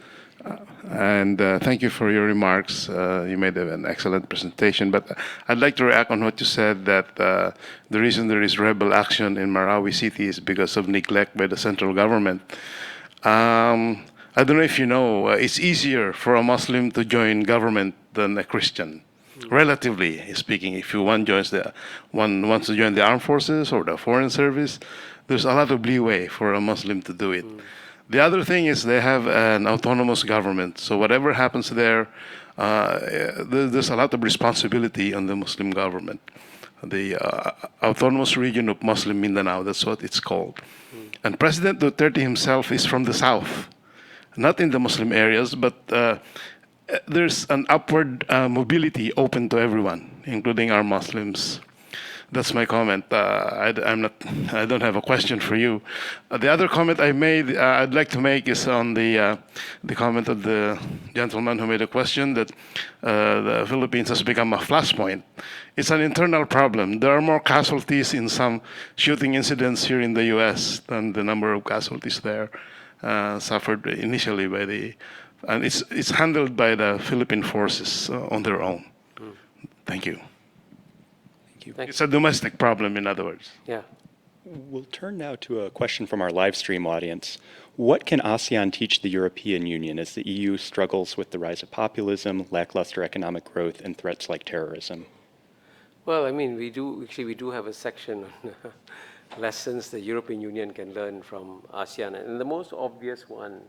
And thank you for your remarks. You made an excellent presentation. But I'd like to react on what you said, that the reason there is rebel action in Marawi City is because of neglect by the central government. I don't know if you know, it's easier for a Muslim to join government than a Christian. Relatively speaking, if one wants to join the armed forces or the foreign service, there's a lot of leeway for a Muslim to do it. The other thing is they have an autonomous government. So whatever happens there, there's a lot of responsibility on the Muslim government. The Autonomous Region of Muslim Mindanao, that's what it's called. And President Duterte himself is from the south, not in the Muslim areas, but there's an upward mobility open to everyone, including our Muslims. That's my comment. I don't have a question for you. The other comment I'd like to make is on the comment of the gentleman who made a question that the Philippines has become a flashpoint. It's an internal problem. There are more casualties in some shooting incidents here in the U.S. than the number of casualties there suffered initially by and it's handled by the Philippine forces on their own. Thank you. you. It's a domestic problem, in other words. Yeah. We'll turn now to a question from our live stream audience. What can ASEAN teach the European Union as the EU struggles with the rise of populism, lackluster economic growth, and threats like terrorism? Well, I mean, we do have a section on lessons the European Union can learn from ASEAN. And the most obvious one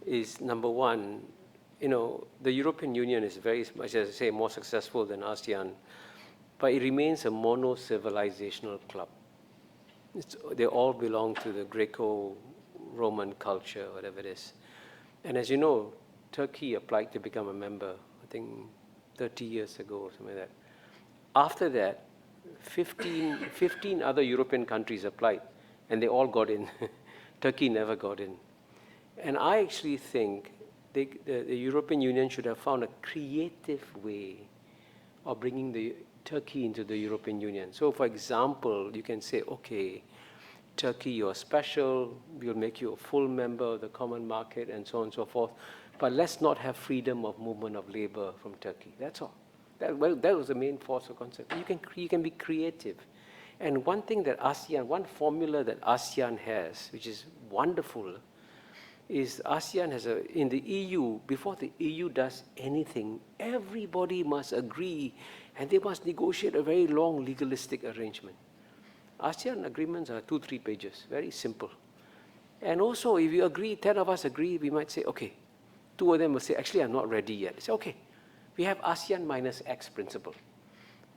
is, number one, the European Union is very much, as I say, more successful than ASEAN, but it remains a mono-civilizational club. They all belong to the Greco-Roman culture, whatever it is. And as you know, Turkey applied to become a member, I think 30 years ago or something like that. After that, 15 other European countries applied, and they all got in. Turkey never got in. And I actually think the European Union should have found a creative way of bringing Turkey into the European Union. So, for example, you can say, okay, Turkey, you're special, we'll make you a full member of the common market, and so on and so forth, but let's not have freedom of movement of labor from Turkey. That's all. That was the main force of concept. You can be creative. And one thing that one formula that ASEAN has, which is wonderful, is ASEAN has in the EU, before the EU does anything, everybody must agree, and they must negotiate a very long legalistic arrangement. ASEAN agreements are 2-3 pages, very simple. And also, if you agree, 10 of us agree, we might say, okay. 2 of them will say, actually, I'm not ready yet. They say, okay, we have ASEAN minus X principle.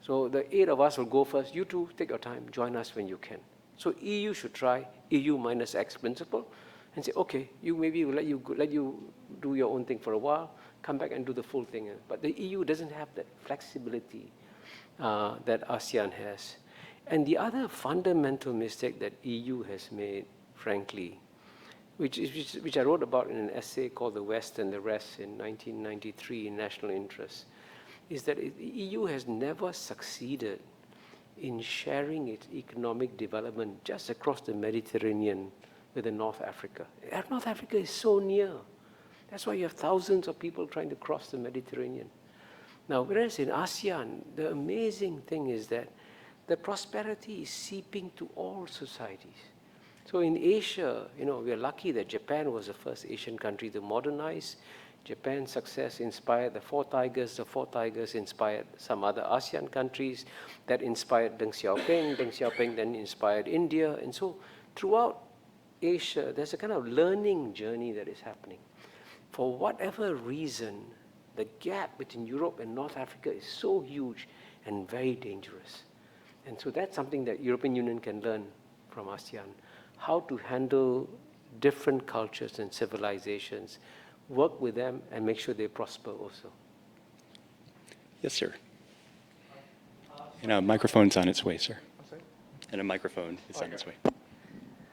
So the 8 of us will go first. You two, take your time, join us when you can. So EU should try EU minus X principle and say, okay, maybe we'll let you do your own thing for a while, come back and do the full thing. But the EU doesn't have that flexibility that ASEAN has. And the other fundamental mistake that EU has made, frankly, which I wrote about in an essay called The West and the Rest in 1993 in National Interest, is that the EU has never succeeded in sharing its economic development just across the Mediterranean with North Africa. North Africa is so near. That's why you have thousands of people trying to cross the Mediterranean. Now, whereas in ASEAN, the amazing thing is that the prosperity is seeping to all societies. So in Asia, we are lucky that Japan was the first Asian country to modernize. Japan's success inspired the Four Tigers. The Four Tigers inspired some other ASEAN countries. That inspired Deng Xiaoping. Deng Xiaoping then inspired India. And so throughout Asia, there's a kind of learning journey that is happening. For whatever reason, the gap between Europe and North Africa is so huge and very dangerous. And so that's something that European Union can learn from ASEAN, how to handle different cultures and civilizations, work with them, and make sure they prosper also. Yes, sir. And a microphone's on its way, sir. And a microphone is on its way.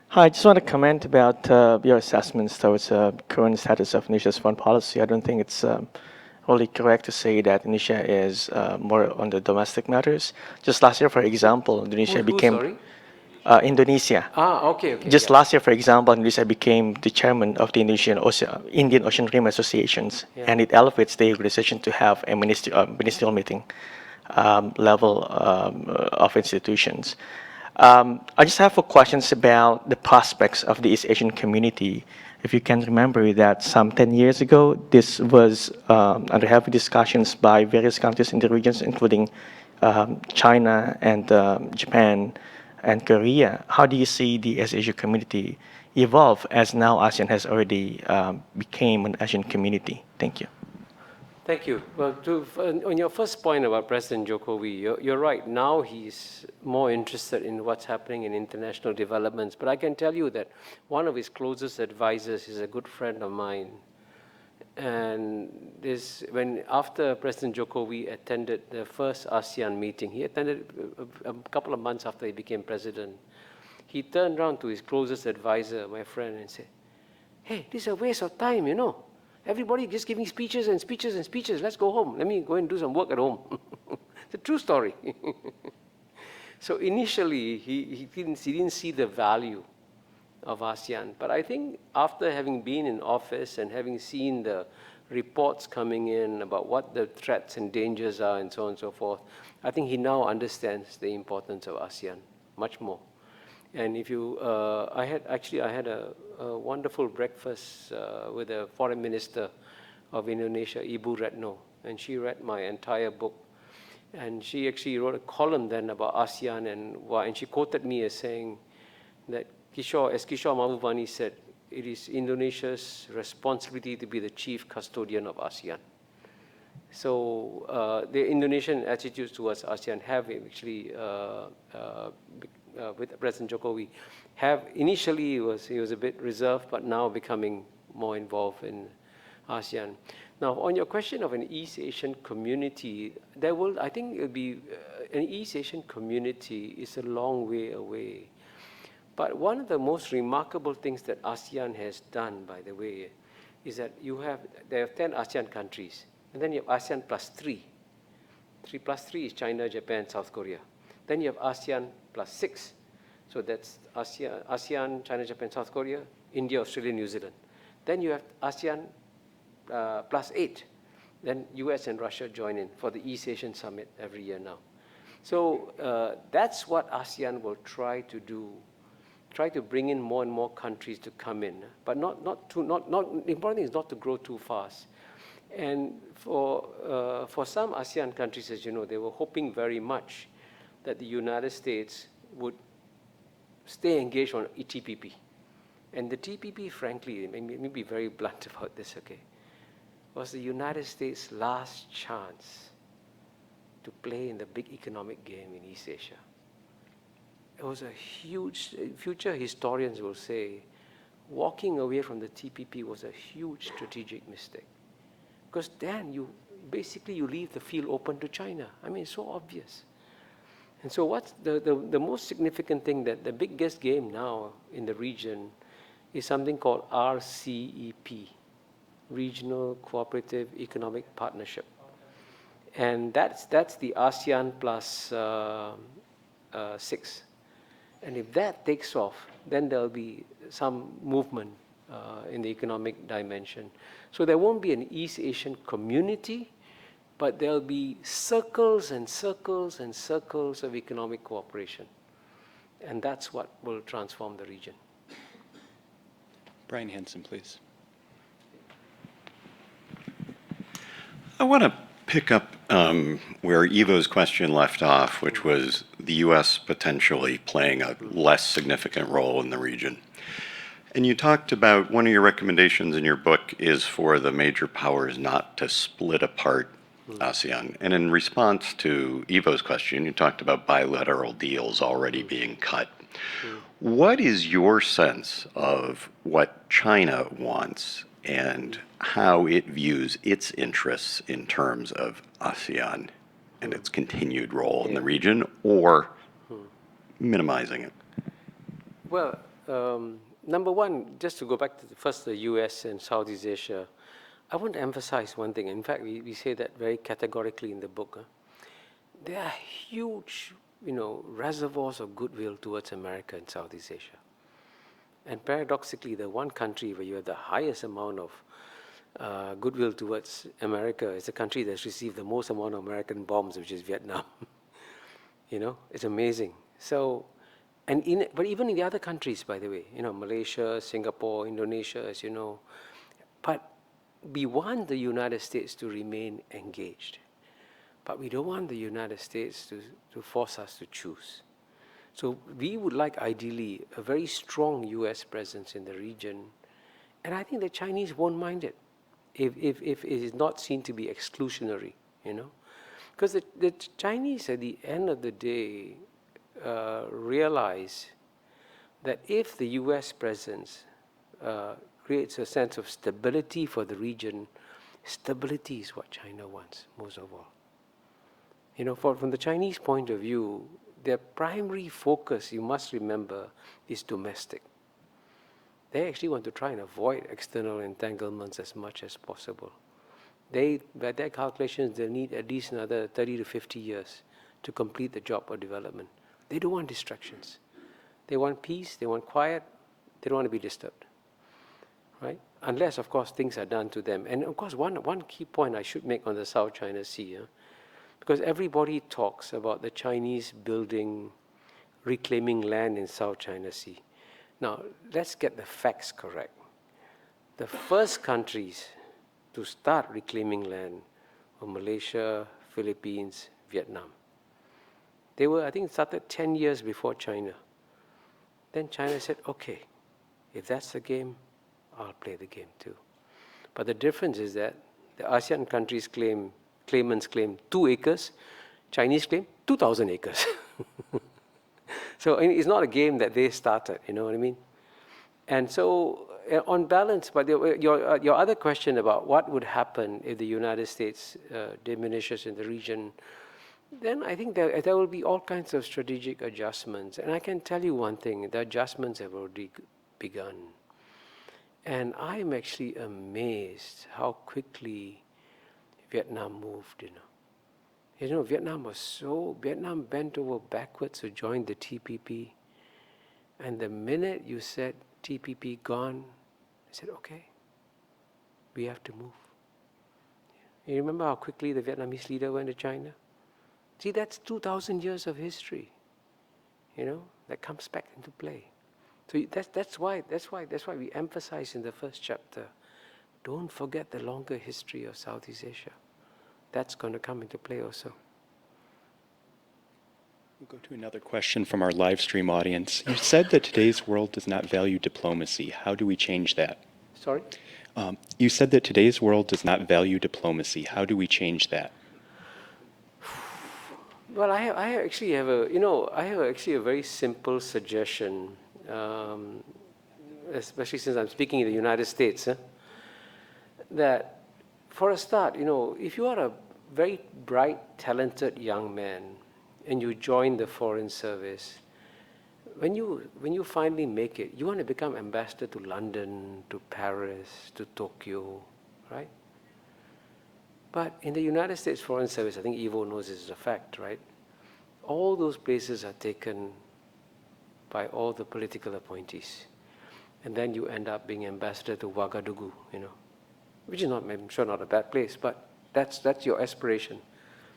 Hi, I just want to comment about your assessments towards the current status of Indonesia's foreign policy. I don't think it's really correct to say that Indonesia is more on the domestic matters. Just last year, for example, Indonesia became... Sorry? Indonesia. Okay. Just last year, for example, Indonesia became the chairman of the Indian Ocean Rim Associations, and it elevates the organization to have a ministerial meeting level of institutions. I just have questions about the prospects of the East Asian community. If you can remember that some 10 years ago, this was under heavy discussions by various countries in the regions, including China and Japan and Korea. How do you see the East Asia community evolve as now ASEAN has already became an Asian community? Thank you. Thank you. Well, on your first point about President Jokowi, you're right. Now he's more interested in what's happening in international developments. But I can tell you that one of his closest advisors is a good friend of mine. And after President Jokowi attended the first ASEAN meeting, he attended a couple of months after he became president, he turned around to his closest advisor, my friend, and said, hey, this is a waste of time, Everybody just giving speeches and speeches and speeches. Let's go home. Let me go and do some work at home. It's a true story. So initially, he didn't see the value of ASEAN. But I think after having been in office and having seen the reports coming in about what the threats and dangers are and so on and so forth, I think he now understands the importance of ASEAN much more. And if you, I had a wonderful breakfast with the foreign minister of Indonesia, Ibu Retno, and she read my entire book. And she actually wrote a column then about ASEAN and why, and she quoted me as saying that Kishore, as Kishore Mahbubani said, it is Indonesia's responsibility to be the chief custodian of ASEAN. So the Indonesian attitudes towards ASEAN have actually, with President Jokowi, have initially he was a bit reserved, but now becoming more involved in ASEAN. Now, on your question of an East Asian community, there will, I think it'll be, an East Asian community is a long way away. But one of the most remarkable things that ASEAN has done, by the way, is that there are 10 ASEAN countries, and then you have ASEAN plus 3. 3 plus 3 is China, Japan, South Korea. Then you have ASEAN plus 6. So that's ASEAN, China, Japan, South Korea, India, Australia, New Zealand. Then you have ASEAN plus 8. Then US and Russia join in for the East Asian Summit every year now. So that's what ASEAN will try to do, try to bring in more and more countries to come in, but the important thing is not to grow too fast. And for some ASEAN countries, as you know, they were hoping very much that the United States would stay engaged on TPP. And the TPP, frankly, let me be very blunt about this, okay, was the United States' last chance to play in the big economic game in East Asia. It was a huge, future historians will say, walking away from the TPP was a huge strategic mistake. Because then you leave the field open to China. I mean, it's so obvious. And so what's the most significant thing, that the biggest game now in the region is something called RCEP, Regional Cooperative Economic Partnership. And that's the ASEAN plus 6. And if that takes off, then there'll be some movement in the economic dimension. So there won't be an East Asian community, but there'll be circles and circles and circles of economic cooperation. And that's what will transform the region. Brian Hansen, please. I want to pick up where Ivo's question left off, which was the U.S. potentially playing a less significant role in the region. And you talked about one of your recommendations in your book is for the major powers not to split apart ASEAN. And in response to Ivo's question, you talked about bilateral deals already being cut. What is your sense of what China wants and how it views its interests in terms of ASEAN and its continued role in the region, or minimizing it? Well, number one, just to go back to the US and Southeast Asia, I want to emphasize one thing. In fact, we say that very categorically in the book. There are huge, reservoirs of goodwill towards America and Southeast Asia. And paradoxically, the one country where you have the highest amount of goodwill towards America is the country that's received the most amount of American bombs, which is Vietnam. It's amazing. So, but even in the other countries, by the way, Malaysia, Singapore, Indonesia, as you know, but we want the United States to remain engaged. But we don't want the United States to force us to choose. So we would like, ideally, a very strong US presence in the region. And I think the Chinese won't mind it if it is not seen to be exclusionary, Because the Chinese, at the end of the day, realize that if the US presence creates a sense of stability for the region, stability is what China wants most of all. From the Chinese point of view, their primary focus, you must remember, is domestic. They actually want to try and avoid external entanglements as much as possible. By their calculations, they need at least another 30 to 50 years to complete the job of development. They don't want distractions. They want peace, they want quiet, they don't want to be disturbed. Right? unless, of course, things are done to them. And of course, one key point I should make on the South China Sea, because everybody talks about the Chinese building, reclaiming land in South China Sea. Now, let's get the facts correct. The first countries to start reclaiming land were Malaysia, Philippines, Vietnam. They were, I think, started 10 years before China. Then China said, okay, if that's the game, I'll play the game too. But the difference is that the ASEAN countries claimants claim 2 acres, Chinese claim 2,000 acres. So it's not a game that they started, you know what I mean? And so on balance, but your other question about what would happen if the United States diminishes in the region, then I think there will be all kinds of strategic adjustments. And I can tell you one thing, the adjustments have already begun. And I'm actually amazed how quickly Vietnam moved, You know, Vietnam bent over backwards to join the TPP. And the minute you said TPP gone, I said, okay, we have to move. You remember how quickly the Vietnamese leader went to China? See, that's 2,000 years of history, that comes back into play. So that's why we emphasize in the first chapter, don't forget the longer history of Southeast Asia. That's going to come into play also. We'll go to another question from our live stream audience. You said that today's world does not value diplomacy. How do we change that? Sorry? You said that today's world does not value diplomacy. How do we change that? Well, I actually have a very simple suggestion, especially since I'm speaking in the United States, that for a start, if you are a very bright, talented young man and you join the Foreign Service, when you finally make it, you want to become ambassador to London, to Paris, to Tokyo, right? But in the United States Foreign Service, I think Ivo knows this is a fact, right? All those places are taken by all the political appointees. And then you end up being ambassador to Ouagadougou, which is not, I'm sure, not a bad place, but that's your aspiration.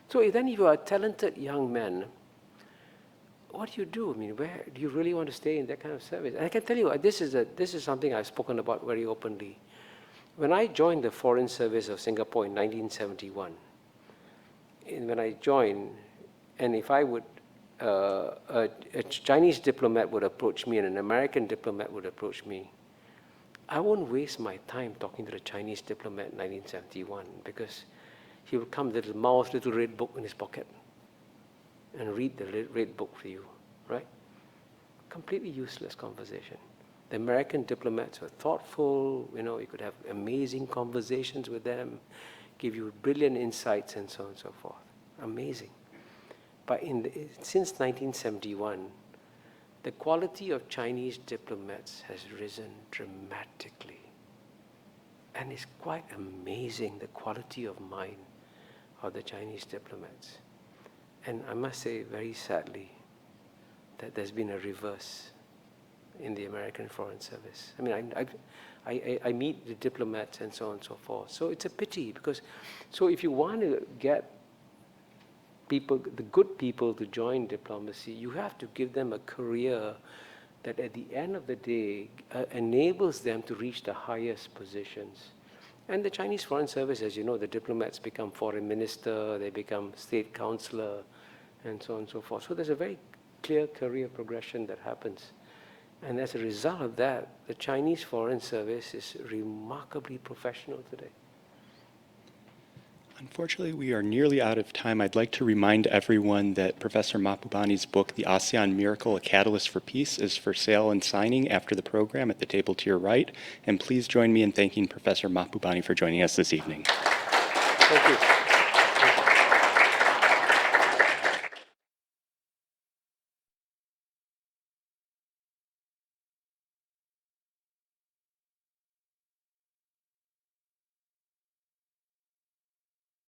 So then if you are a talented young man, what do you do? I mean, where do you really want to stay in that kind of service? And I can tell you, this is something I've spoken about very openly. When I joined the Foreign Service of Singapore in 1971, and when I joined, and if I would, a Chinese diplomat would approach me and an American diplomat would approach me, I won't waste my time talking to the Chinese diplomat in 1971 because he would come with a little red book in his pocket and read the red book for you, right? Completely useless conversation. The American diplomats were thoughtful, you could have amazing conversations with them, give you brilliant insights and so on and so forth. Amazing. But since 1971, the quality of Chinese diplomats has risen dramatically. And it's quite amazing, the quality of mind of the Chinese diplomats. And I must say, very sadly, that there's been a reverse in the American Foreign Service. I mean, I meet the diplomats and so on and so forth. So it's a pity because, so if you want to get people, the good people to join diplomacy, you have to give them a career that at the end of the day enables them to reach the highest positions. And the Chinese Foreign Service, as you know, the diplomats become foreign minister, they become state counselor, and so on and so forth. So there's a very clear career progression that happens. And as a result of that, the Chinese Foreign Service is remarkably professional today. Unfortunately, we are nearly out of time. I'd like to remind everyone that Professor Mapubani's book, The ASEAN Miracle, A Catalyst for Peace, is for sale and signing after the program at the table to your right. And please join me in thanking Professor Mapubani for joining us this evening. Thank you.